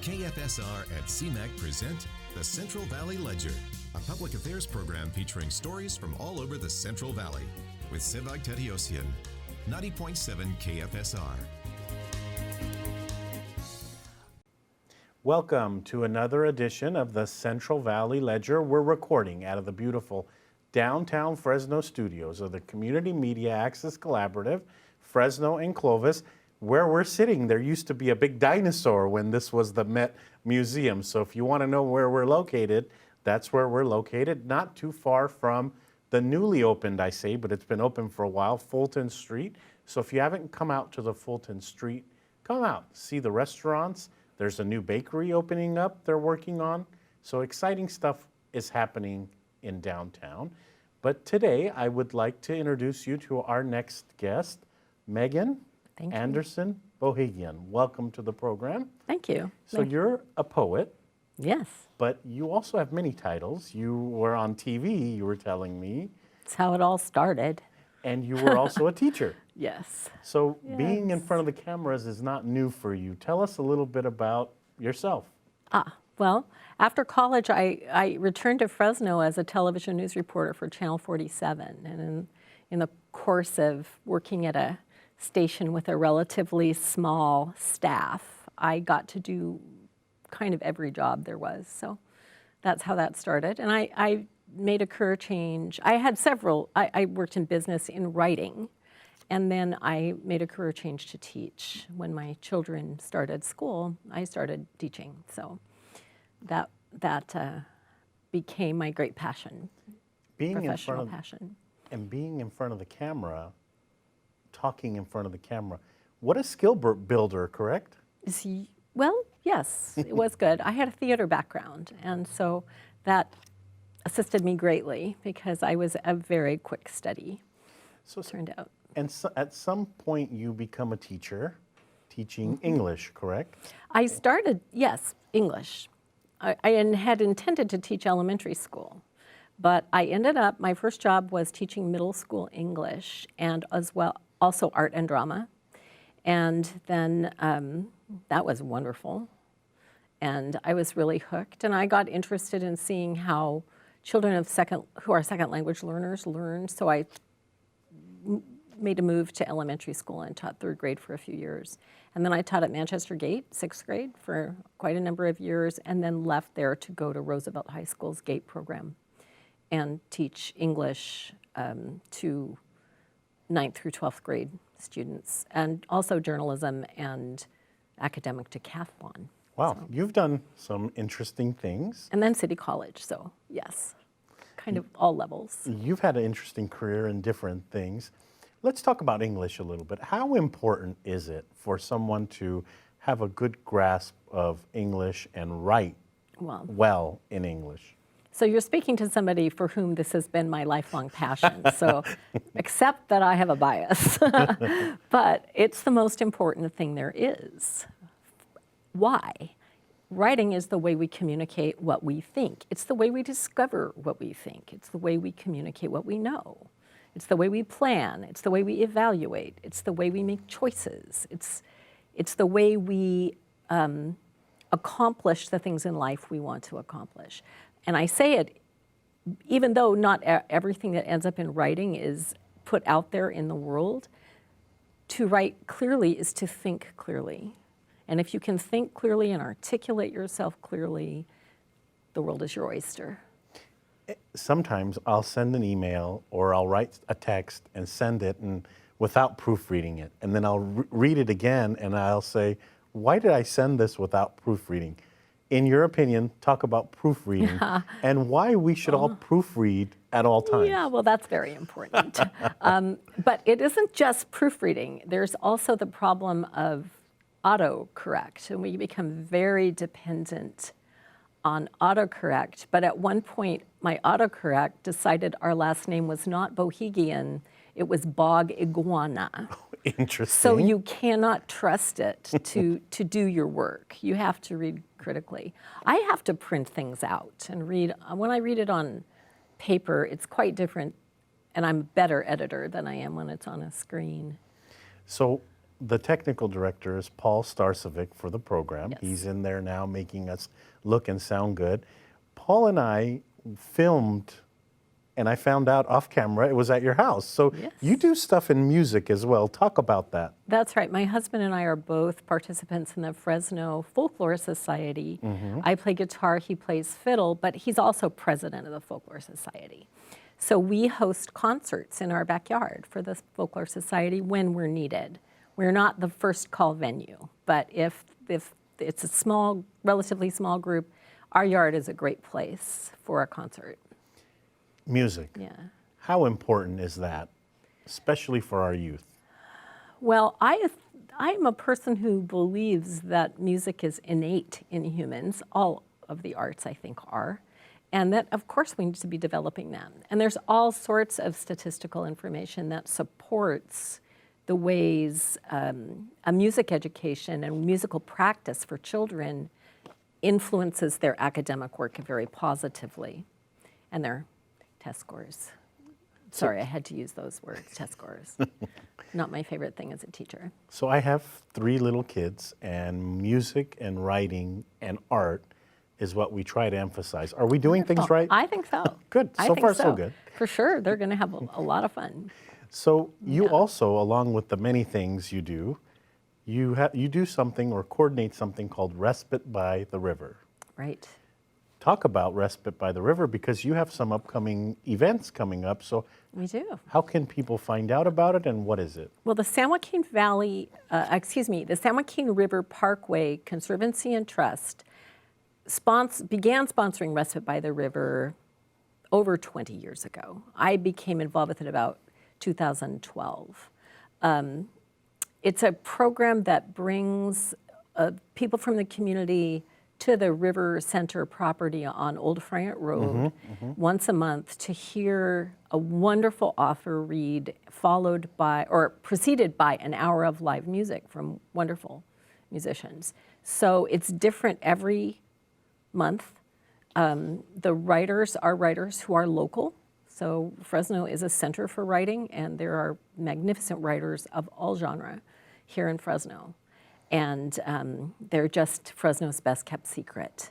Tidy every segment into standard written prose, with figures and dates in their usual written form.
KFSR at CMAC present the Central Valley Ledger, a public affairs program featuring stories from all over the Central Valley with Sevag Tateosian, 90.7 KFSR. Welcome to another edition of the Central Valley Ledger. We're recording out of the beautiful downtown Fresno studios of the Community Media Access Collaborative, Fresno and Clovis. Where we're sitting, there used to be a big dinosaur when this was the Met Museum. So if you want to know where we're located, that's where we're located, not too far from the newly opened, I say, but it's been open for a while, Fulton Street. So if you haven't come out to the Fulton Street, come out, see the restaurants. There's a new bakery opening up they're working on. So exciting stuff is happening in downtown. But today I would like to introduce you to our next guest, Megan Anderson Bohigian. Welcome to the program. Thank you. So you're a poet. Yes. But you also have many titles. You were on TV, you were telling me. That's how it all started. And you were also a teacher. Yes. So being in front of the cameras is not new for you. Tell us a little bit about yourself. Well, after college, I returned to Fresno as a television news reporter for Channel 47. And in the course of working at a station with a relatively small staff, I got to do kind of every job there was. So that's how that started. And I made a career change. I had several. I worked in business in writing, and then I made a career change to teach. When my children started school, I started teaching. So that became my great passion, professional passion. And being in front of the camera, talking in front of the camera, what a skill builder, correct? Well, yes, it was good. I had a theater background, and so that assisted me greatly because I was a very quick study, so it turned out. And so at some point you become a teacher, teaching English, correct? I started, yes, English. I had intended to teach elementary school, but I ended up, my first job was teaching middle school English and as well, also art and drama. And then that was wonderful. And I was really hooked. And I got interested in seeing how children who are second language learners learn. So I made a move to elementary school and taught third grade for a few years. And then I taught at Manchester Gate, sixth grade, for quite a number of years, and then left there to go to Roosevelt High School's GATE program and teach English to 9th through 12th grade students, and also journalism and academic decathlon. Wow, so. You've done some interesting things. And then City College, so yes, kind of all levels. You've had an interesting career in different things. Let's talk about English a little bit. How important is it for someone to have a good grasp of English and write well in English? So you're speaking to somebody for whom this has been my lifelong passion, so accept that I have a bias. But it's the most important thing there is. Why? Writing is the way we communicate what we think. It's the way we discover what we think. It's the way we communicate what we know. It's the way we plan. It's the way we evaluate. It's the way we make choices. It's the way we accomplish the things in life we want to accomplish. And I say it, even though not everything that ends up in writing is put out there in the world, to write clearly is to think clearly. And if you can think clearly and articulate yourself clearly, the world is your oyster. Sometimes I'll send an email or I'll write a text and send it and without proofreading it. And then I'll read it again and I'll say, why did I send this without proofreading? In your opinion, talk about proofreading and why we should all proofread at all times. Yeah, well, that's very important. But it isn't just proofreading. There's also the problem of autocorrect, and we become very dependent on autocorrect. But at one point, my autocorrect decided our last name was not Bohigian, it was Bog Iguana. Interesting. So you cannot trust it to do your work. You have to read critically. I have to print things out and read. When I read it on paper, it's quite different, and I'm a better editor than I am when it's on a screen. So the technical director is Paul Starcevic for the program. Yes. He's in there now making us look and sound good. Paul and I filmed, and I found out off camera it was at your house. So Yes. you do stuff in music as well. Talk about that. That's right. My husband and I are both participants in the Fresno Folklore Society. I play guitar, he plays fiddle, but he's also president of the Folklore Society. So we host concerts in our backyard for the Folklore Society when we're needed. We're not the first call venue, but if it's a small, relatively small group, our yard is a great place for a concert. Music. Yeah. How important is that, especially for our youth? Well, I'm a person who believes that music is innate in humans. All of the arts, I think, are. And that, of course, we need to be developing that. And there's all sorts of statistical information that supports the ways a music education and musical practice for children influences their academic work very positively and their test scores. Sorry, I had to use those words, test scores. Not my favorite thing as a teacher. So I have 3 little kids, and music and writing and art is what we try to emphasize. Are we doing things right? I think so. Good. I So think far, so good. For sure, they're going to have a lot of fun. So you also, along with the many things you do, you do something or coordinate something called Respite by the River. Right. Talk about Respite by the River, because you have some upcoming events coming up. So We do. how can people find out about it, and what is it? Well, the San Joaquin the San Joaquin River Parkway Conservancy and Trust began sponsoring Respite by the River over 20 years ago. I became involved with it about 2012. It's a program that brings people from the community to the River Center property on Old Friant Road once a month to hear a wonderful author read, preceded by an hour of live music from wonderful musicians. So it's different every month. The writers are writers who are local. So Fresno is a center for writing, and there are magnificent writers of all genre here in Fresno. And they're just Fresno's best kept secret.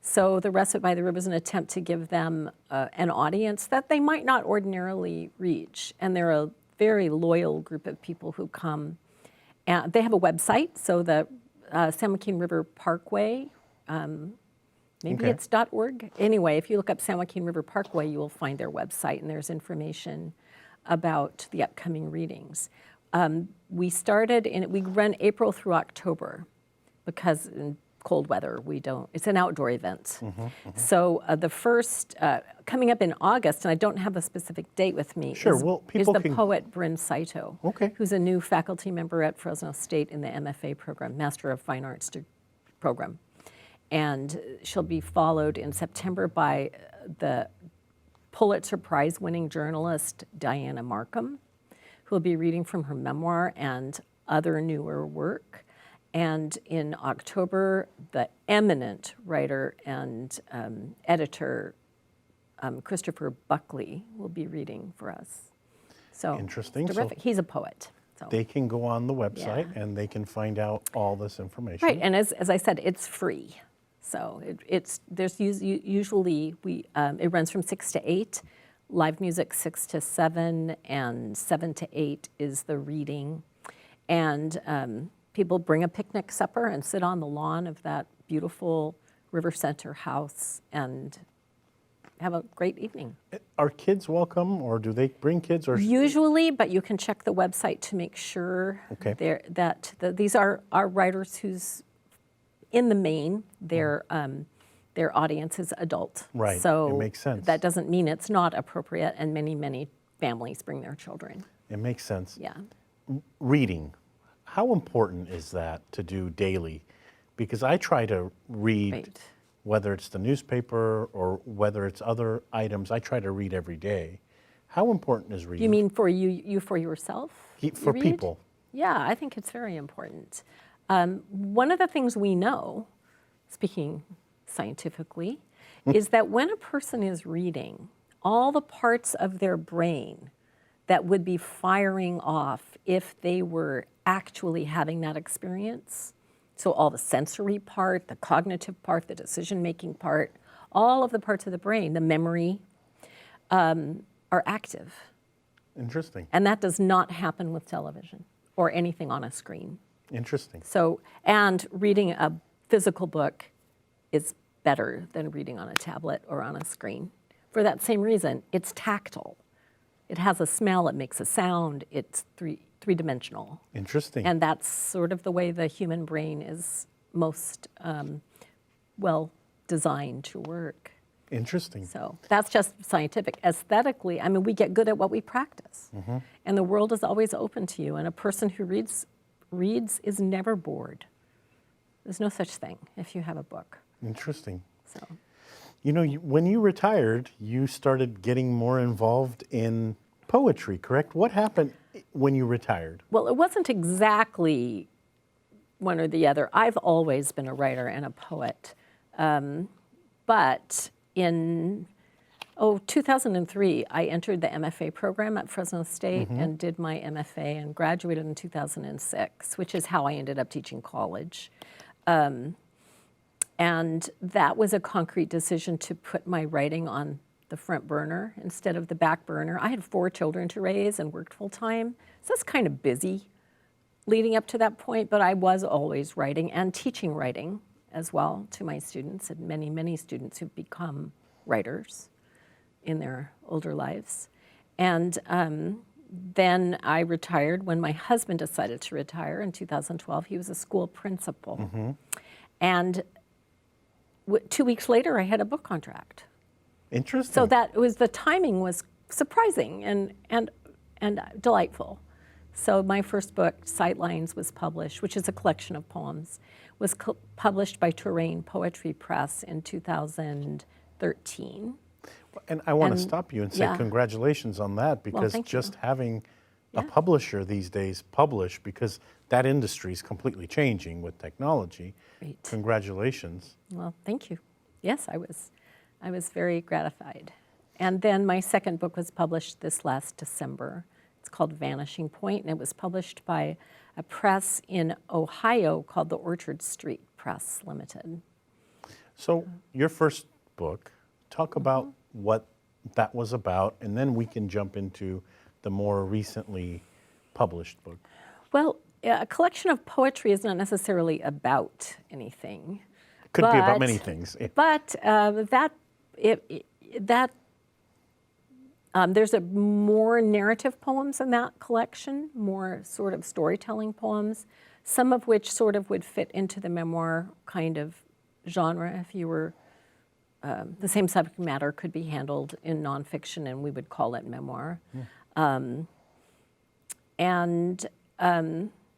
So the Respite by the River is an attempt to give them an audience that they might not ordinarily reach. And they're a very loyal group of people who come. And they have a website, so the San Joaquin River Parkway, maybe Okay. it's .org. Anyway, if you look up San Joaquin River Parkway, you will find their website, and there's information about the upcoming readings. We run April through October, because in cold weather, it's an outdoor event. So the first, coming up in August, and I don't have a specific date with me, Sure, is, well, is people the can- poet Bryn Saito, Okay. who's a new faculty member at Fresno State in the MFA program, Master of Fine Arts program. And she'll be followed in September by the Pulitzer Prize winning journalist Diana Markham, who will be reading from her memoir and other newer work. And in October, the eminent writer and editor Christopher Buckley will be reading for us. So Interesting. it's terrific. He's a poet. So. They can go on the website Yeah. and they can find out all this information. Right, and as I said, it's free. So usually it runs from 6 to 8, live music 6 to 7, and 7 to 8 is the reading. And people bring a picnic supper and sit on the lawn of that beautiful River Center house and have a great evening. Are kids welcome, or do they bring kids? Or Usually, but you can check the website to make sure Okay. these are writers whose, in the main, their audience is adult. Right, So it makes sense. that doesn't mean it's not appropriate, and many families bring their children. It makes sense. Yeah. Reading, how important is that to do daily? Because I try to read, Right. whether it's the newspaper or whether it's other items, I try to read every day. How important is reading? You mean for you for yourself? For you read? people. Yeah, I think it's very important. One of the things we know, speaking scientifically, is that when a person is reading, all the parts of their brain that would be firing off if they were actually having that experience. So all the sensory part, the cognitive part, the decision-making part, all of the parts of the brain, the memory, are active. Interesting. And that does not happen with television or anything on a screen. Interesting. So, and reading a physical book is better than reading on a tablet or on a screen. For that same reason, it's tactile. It has a smell, it makes a sound, it's three-dimensional. Interesting. And that's sort of the way the human brain is most well designed to work. Interesting. So that's just scientific. Aesthetically, I mean, we get good at what we practice. And the world is always open to you. And a person who reads is never bored. There's no such thing if you have a book. Interesting. So, You know, when you retired, you started getting more involved in poetry, correct? What happened when you retired? well, it wasn't exactly one or the other. I've always been a writer and a poet. But in 2003, I entered the MFA program at Fresno State and did my MFA and graduated in 2006, which is how I ended up teaching college. And that was a concrete decision to put my writing on the front burner instead of the back burner. I had 4 children to raise and worked full time, so that's kind of busy leading up to that point, but I was always writing and teaching writing as well to my students, and many, many students who've become writers in their older lives. And then I retired when my husband decided to retire in 2012. He was a school principal. And 2 weeks later, I had a book contract. Interesting. So the timing was surprising and delightful. So my first book, Sightlines, was published, which is a collection of poems, was published by Terrain Poetry Press in 2013. And I want to stop you and say yeah. congratulations on that, because thank just you. having a publisher these days publish, because that industry is completely changing with technology. Great. Congratulations. Well, thank you. Yes, I was very gratified. And then my second book was published this last December. It's called Vanishing Point, and it was published by a press in Ohio called the Orchard Street Press Limited. So your first book, talk about what that was about, and then we can jump into the more recently published book. Well, a collection of poetry is not necessarily about anything. Could be about many things. But there's more narrative poems in that collection, more sort of storytelling poems, some of which sort of would fit into the memoir kind of genre. If you were, the same subject matter could be handled in nonfiction, and we would call it memoir.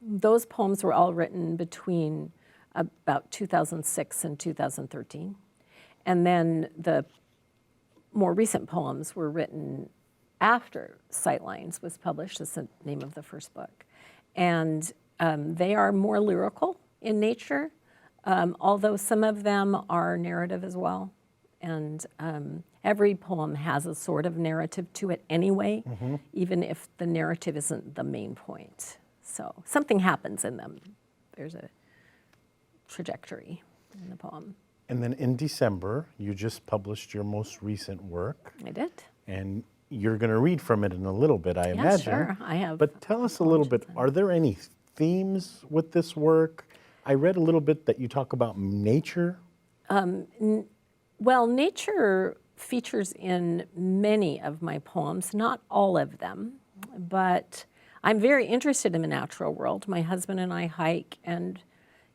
Those poems were all written between about 2006 and 2013. And then the more recent poems were written after Sightlines was published. That's the name of the first book. And they are more lyrical in nature, although some of them are narrative as well. And every poem has a sort of narrative to it anyway, even if the narrative isn't the main point. So something happens in them. There's a trajectory in the poem. And then in December, you just published your most recent work. I did. And you're going to read from it in a little bit, I imagine. Sure, I have. But tell us a little bit, are there any themes with this work? I read a little bit that you talk about nature. Well, nature features in many of my poems, not all of them, but I'm very interested in the natural world. My husband and I hike, and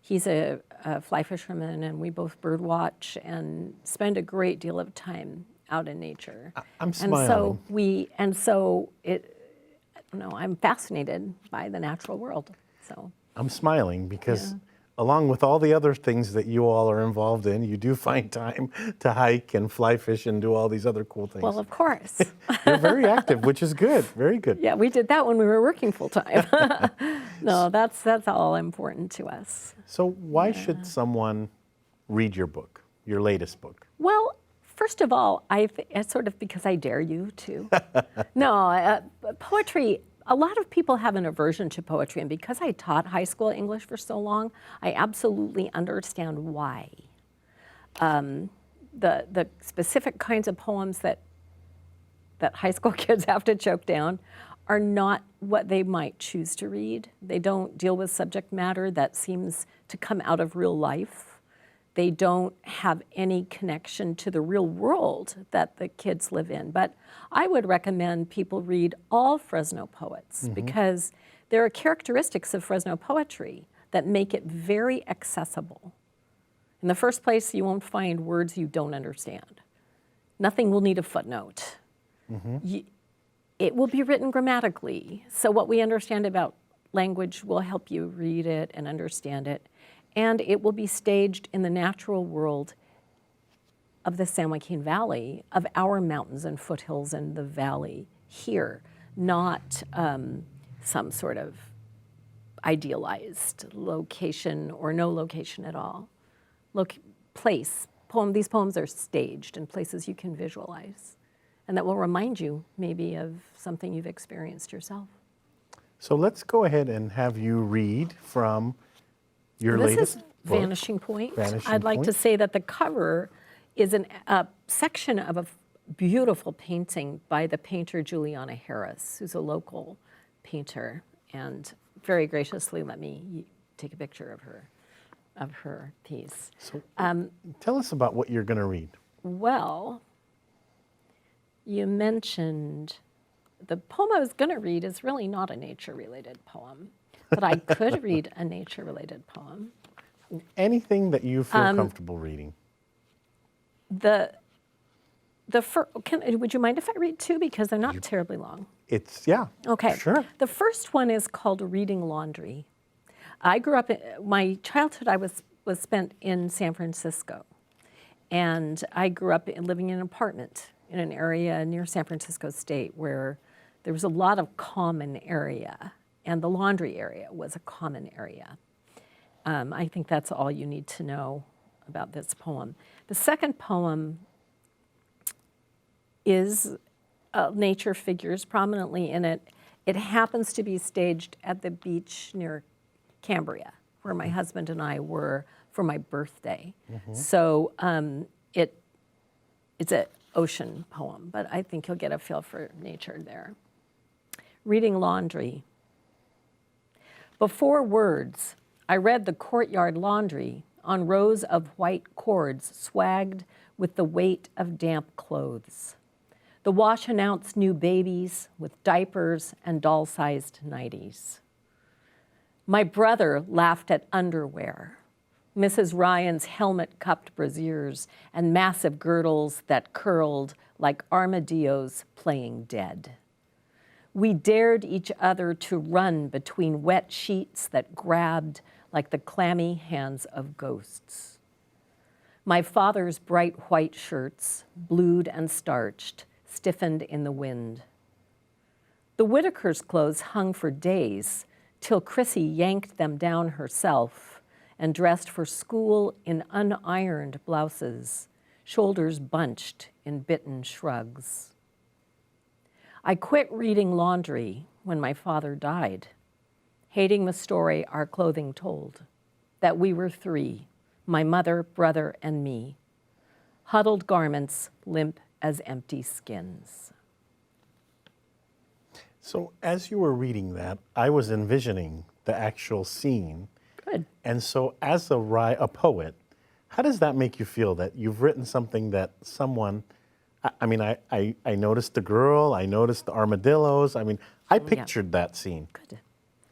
he's a fly fisherman, and we both bird watch and spend a great deal of time out in nature. I'm smiling. I'm fascinated by the natural world. So I'm smiling because along with all the other things that you all are involved in, you do find time to hike and fly fish and do all these other cool things. Well, of course. You're very active, which is good, very good. Yeah, we did that when we were working full time. No, that's all important to us. So why should someone read your book, your latest book? Well, First of all, it's sort of because I dare you to. No, poetry, a lot of people have an aversion to poetry, and because I taught high school English for so long, I absolutely understand why. The specific kinds of poems that high school kids have to choke down are not what they might choose to read. They don't deal with subject matter that seems to come out of real life. They don't have any connection to the real world that the kids live in. But I would recommend people read all Fresno poets because there are characteristics of Fresno poetry that make it very accessible. In the first place, you won't find words you don't understand. Nothing will need a footnote. It will be written grammatically. So what we understand about language will help you read it and understand it. And it will be staged in the natural world of the San Joaquin Valley, of our mountains and foothills in the valley here, not some sort of idealized location or no location at all. These poems are staged in places you can visualize. And that will remind you maybe of something you've experienced yourself. So let's go ahead and have you read from your latest This is book. Vanishing Point. Vanishing I'd like to Point. say that the cover is a section of a beautiful painting by the painter Juliana Harris, who's a local painter, and very graciously let me take a picture of her piece. So tell us about what you're going to read. Well, you mentioned the poem I was going to read is really not a nature-related poem, but I could read a nature-related poem. Anything that you feel comfortable reading. Would you mind if I read two? Because they're not terribly long. Yeah. Okay. Sure. The first one is called Reading Laundry. I grew up, my childhood I was spent in San Francisco. And I grew up living in an apartment in an area near San Francisco State where there was a lot of common area, and the laundry area was a common area. I think that's all you need to know about this poem. The second poem is nature figures prominently in it. It happens to be staged at the beach near Cambria, where my husband and I were for my birthday. So it's an ocean poem, but I think you'll get a feel for nature there. Reading Laundry. Before words, I read the courtyard laundry on rows of white cords swagged with the weight of damp clothes. The wash announced new babies with diapers and doll-sized nighties. My brother laughed at underwear, Mrs. Ryan's helmet-cupped brassieres and massive girdles that curled like armadillos playing dead. We dared each other to run between wet sheets that grabbed like the clammy hands of ghosts. My father's bright white shirts, blued and starched, stiffened in the wind. The Whitakers' clothes hung for days till Chrissy yanked them down herself and dressed for school in unironed blouses, shoulders bunched in bitten shrugs. I quit reading laundry when my father died, hating the story our clothing told, that we were three, my mother, brother, and me, huddled garments limp as empty skins. So as you were reading that, I was envisioning the actual scene. Good. And so as a poet, how does that make you feel that you've written something that someone, I noticed the girl, I noticed the armadillos, I pictured that scene.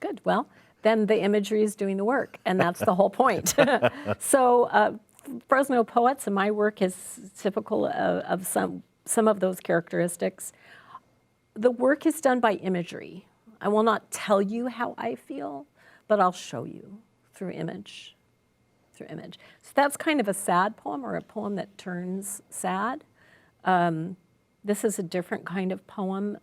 Good. Well, then the imagery is doing the work, and that's the whole point. So Fresno poets, and my work is typical of some of those characteristics. The work is done by imagery. I will not tell you how I feel, but I'll show you through image. So that's kind of a sad poem, or a poem that turns sad. This is a different kind of poem.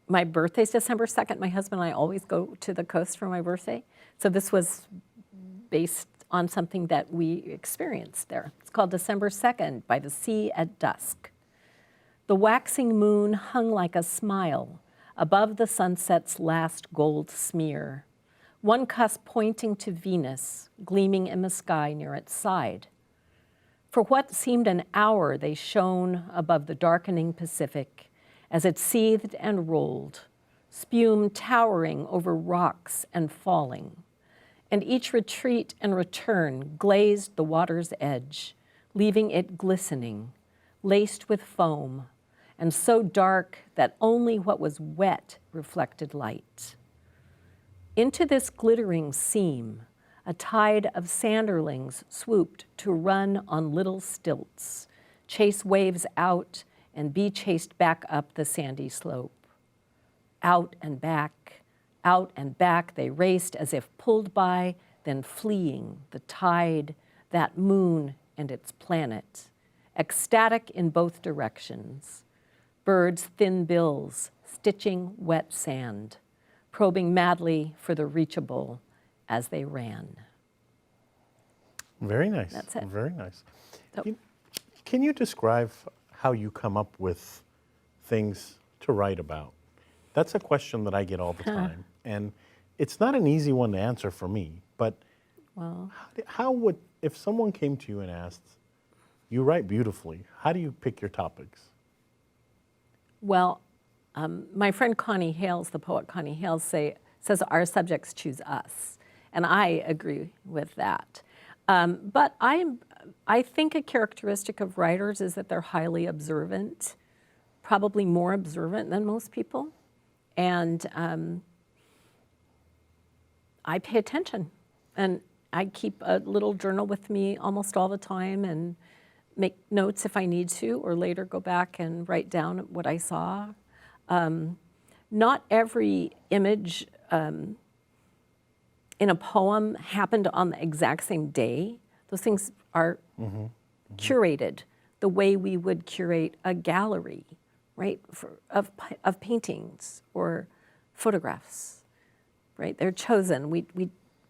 My birthday's December 2nd. My husband and I always go to the coast for my birthday. So this was based on something that we experienced there. It's called December 2nd, By the Sea at Dusk. The waxing moon hung like a smile above the sunset's last gold smear, one cusp pointing to Venus, gleaming in the sky near its side. For what seemed an hour, they shone above the darkening Pacific as it seethed and rolled, spume towering over rocks and falling. And each retreat and return glazed the water's edge, leaving it glistening, laced with foam, and so dark that only what was wet reflected light. Into this glittering seam, a tide of sanderlings swooped to run on little stilts, chase waves out, and be chased back up the sandy slope. Out and back they raced as if pulled by, then fleeing the tide, that moon and its planet, ecstatic in both directions. Birds' thin bills stitching wet sand, probing madly for the reachable as they ran. Very nice. That's it. Very nice. So- Can you describe how you come up with things to write about? That's a question that I get all the time. And it's not an easy one to answer for me, but Well, how would, if someone came to you and asked, you write beautifully, how do you pick your topics? well, my friend Connie Hales, the poet Connie Hales, says our subjects choose us, and I agree with that. But I think a characteristic of writers is that they're highly observant, probably more observant than most people, and I pay attention, and I keep a little journal with me almost all the time and make notes if I need to, or later go back and write down what I saw. Not every image in a poem happened on the exact same day. Those things are curated the way we would curate a gallery, right, of paintings or photographs, right? They're chosen. We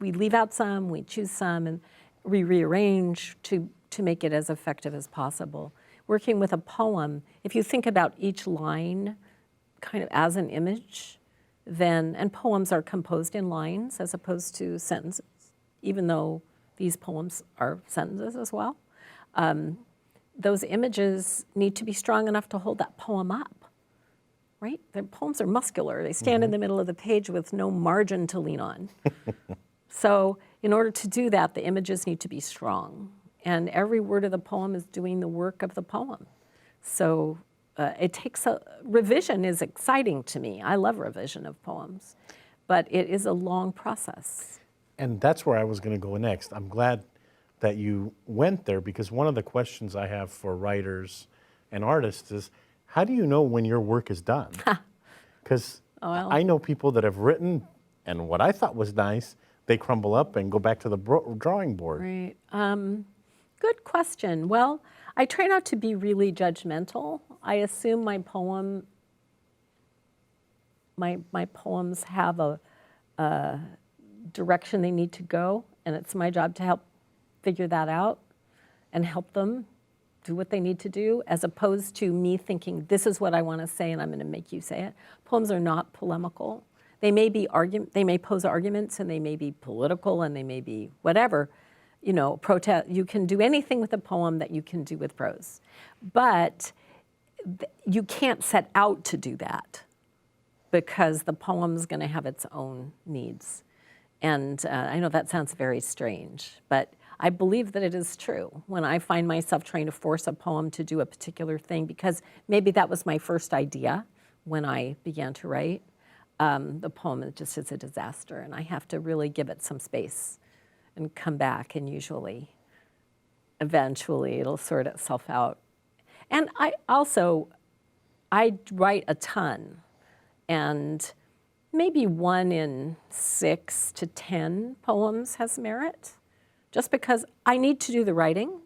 leave out some, we choose some, and we rearrange to make it as effective as possible. Working with a poem, if you think about each line kind of as an image, then, and poems are composed in lines as opposed to sentences, even though these poems are sentences as well. Those images need to be strong enough to hold that poem up, right? The poems are muscular. They stand in the middle of the page with no margin to lean on. So in order to do that, the images need to be strong. And every word of the poem is doing the work of the poem. So it takes revision is exciting to me. I love revision of poems, but it is a long process. And that's where I was going to go next. I'm glad that you went there, because one of the questions I have for writers and artists is, how do you know when your work is done? Because I know people that have written, and what I thought was nice, they crumble up and go back to the drawing board. Right. Good question. Well, I try not to be really judgmental. I assume my poems have a direction they need to go, and it's my job to help figure that out and help them do what they need to do, as opposed to me thinking, this is what I want to say and I'm going to make you say it. Poems are not polemical. They may be they may pose arguments, and they may be political, and they may be whatever. You know, protest. You can do anything with a poem that you can do with prose, but you can't set out to do that, because the poem's going to have its own needs. And I know that sounds very strange, but I believe that it is true. When I find myself trying to force a poem to do a particular thing, because maybe that was my first idea when I began to write, the poem just is a disaster, and I have to really give it some space and come back, and usually, eventually, it'll sort itself out. And I write a ton, and maybe 1 in 6 to 10 poems has merit, just because I need to do the writing,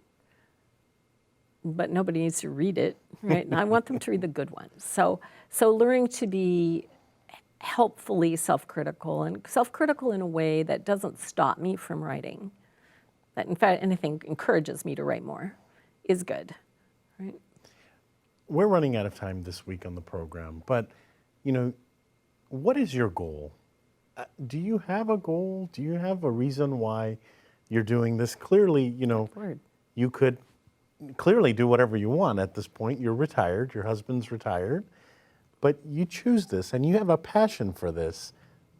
but nobody needs to read it, right? And I want them to read the good ones. So learning to be helpfully self-critical, and self-critical in a way that doesn't stop me from writing. that in fact anything encourages me to write more is good, right? We're running out of time this week on the program, but, what is your goal? Do you have a goal? Do you have a reason why you're doing this? Clearly, Word. you could clearly do whatever you want at this point. You're retired, your husband's retired, but you choose this and you have a passion for this.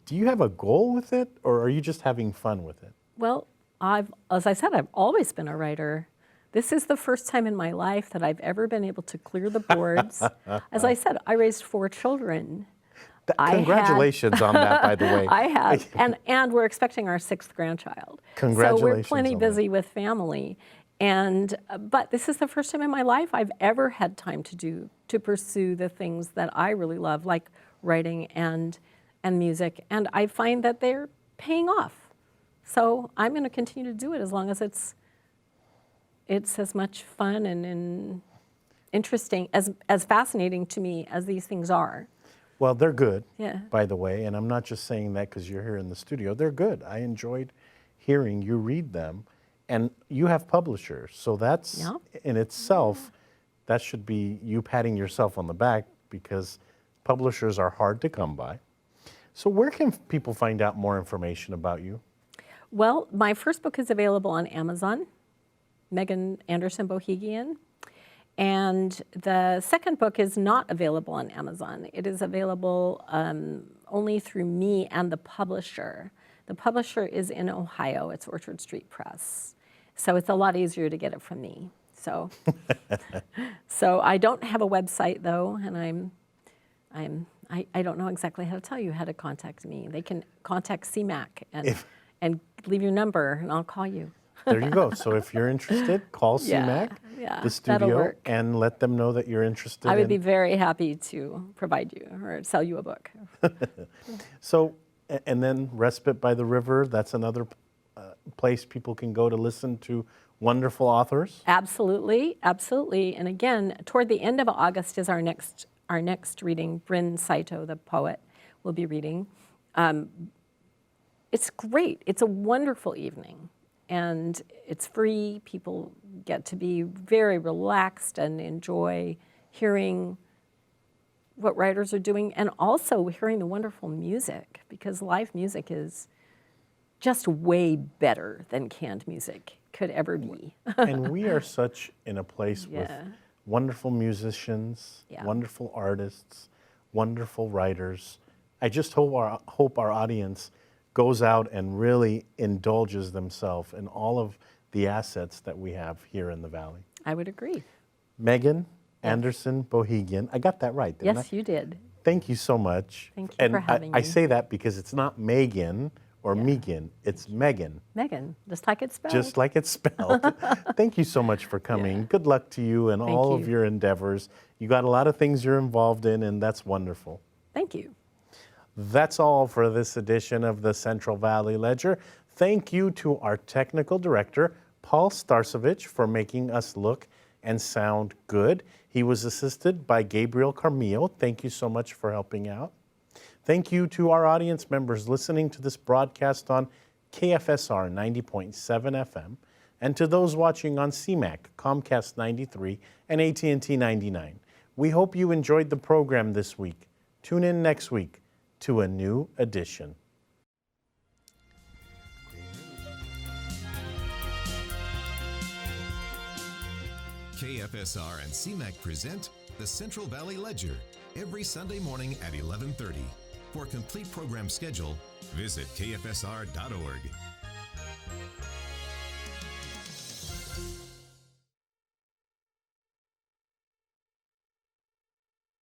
Do you have a goal with it, or are you just having fun with it? Well, as I said, I've always been a writer. This is the first time in my life that I've ever been able to clear the boards. As I said, I raised 4 children. Congratulations on that, by the way. I have, and we're expecting our 6th grandchild. Congratulations. So we're plenty on busy that. with family. And but this is the first time in my life I've ever had time to pursue the things that I really love, like writing and music. And I find that they're paying off. So I'm going to continue to do it as long as it's as much fun and interesting, as fascinating to me as these things are. Well, they're good, Yeah. by the way, and I'm not just saying that because you're here in the studio. They're good. I enjoyed hearing you read them, and you have publishers, so that's Yeah. in itself, that should be you patting yourself on the back, because publishers are hard to come by. So where can people find out more information about you? Well, my first book is available on Amazon, Megan Anderson Bohigian. And the second book is not available on Amazon. It is available only through me and the publisher. The publisher is in Ohio. It's Orchard Street Press. So it's a lot easier to get it from me. So, so I don't have a website though, and I don't know exactly how to tell you how to contact me. They can contact CMAC and leave your number, and I'll call you. There you go. So if you're interested, call CMAC, the that'll studio, work. and let them know that you're interested. I would be very happy to provide you or sell you a book. So, and then Respite by the River, that's another place people can go to listen to wonderful authors. Absolutely, absolutely. And again, toward the end of August is our next reading. Bryn Saito, the poet, will be reading. It's great. It's a wonderful evening. And it's free. People get to be very relaxed and enjoy hearing what writers are doing, and also hearing the wonderful music, because live music is just way better than canned music could ever be. And we are such in a place with Yeah. wonderful musicians, Yeah. wonderful artists, wonderful writers. I just hope our audience goes out and really indulges themselves in all of the assets that we have here in the Valley. I would agree. Megan Anderson Bohigian, I got that right, didn't I? Yes, you did. Thank you so much. Thank you and for having I me. say that because it's not Megan or Megan, it's Megan, Megan, just like it's spelled. just like it's spelled. Thank you so much for coming. Good luck to you and all of you. your endeavors. You got a lot of things you're involved in, and that's wonderful. Thank you. That's all for this edition of the Central Valley Ledger. Thank you to our technical director, Paul Starcevich, for making us look and sound good. He was assisted by Gabriel Carmillo. Thank you so much for helping out. Thank you to our audience members listening to this broadcast on KFSR 90.7 FM, and to those watching on CMAC, Comcast 93, and AT&T 99. We hope you enjoyed the program this week. Tune in next week to a new edition. KFSR and CMAC present the Central Valley Ledger every Sunday morning at 11:30. For a complete program schedule, visit kfsr.org.